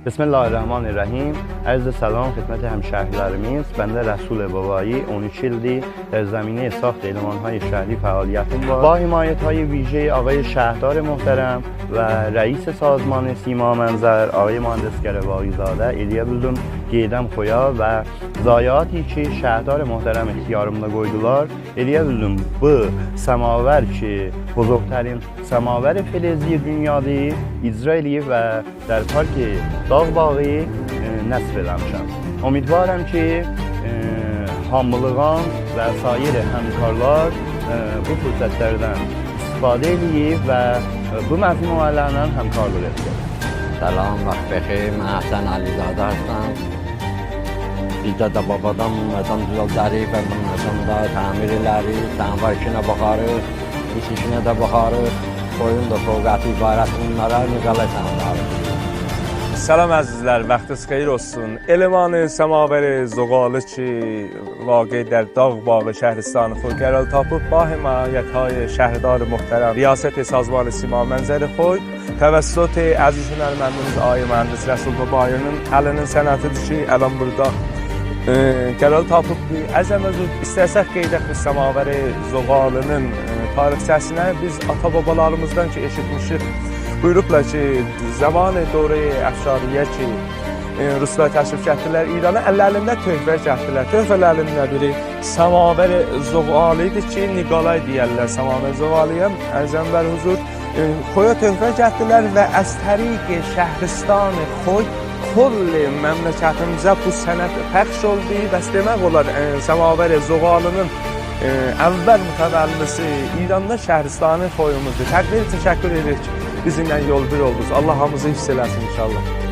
Bismillahirrahmanirrahim. Arz salam xidmət həmşəhrilərimiz. Mən də Rəsul Babayi 13 ildir در زمینه ساخت المان‌های شهری فعالیتم با حمایت‌های ویژه آقای شهردار محترم و رئیس سازمان سیما منظر آقای مهندس گروایی زاده الیه bildim qeydəm qoya və zayiaتی ki şəhrdar möhtərəm ixtiyarımda qoydular. Eləyə bildim bu səmavər ki buzurgtərin səmavər filizi dünyadır icra eləyib və در park Dağ bağı nəsb eləmişəm. Ümidvaram ki hamılığan və sair həmkarlar bu fürsətlərdən istifadə edib və bu məcmuələrlə həmkarlıq edəcək. سلام وقت بخیر. من حسن علیزاده هستم. bizdə də babadan mədən düzəldərik və bunlardan da təmir elərik. Səmvar işinə baxarıq, iş işinə də baxarıq. Oyun da sovqatı ibarət bunlara müqalə sənədarıq. Salam əzizlər, vaxtınız xeyir olsun. Elemanı səmavəri zoğalı ki واقع در داغ باغ شهرستان خود قرار tapıb با حمایت‌های شهردار محترم ریاست سازمان سیما منظر خود توسط عزیز هنرمندimiz آقای مهندس رسول بابایının əlinin sənətidir ki, ələn burada qərar tapıb. Əzəməz istəsək qeydək biz səmavəri zoğalının tarixçəsinə biz ata-babalarımızdan ki eşitmişik. Buyurublar ki, zamanı dövrəyi əfşariyyə ki Ruslar təşrif gətirdilər İrana, əllərində töhfə gətirdilər. Töhfələrindən biri səmavər zoğalı idi ki, Niqalay deyərlər səmavər zoğalıya. Ərzənbər huzur, xoya töhfə gətirdilər və əz təriq şəhristan xoy kol məmləkətimizə bu sənət pəxş oldu. Bəs demək olar, səmavər zoğalının əvvəl mütəvəllisi İranda şəhristanı xoyumuzdur. Təşəkkür edirik ki, bizimlə yol bir oldunuz. Allah hamımızı hiss eləsin inşallah.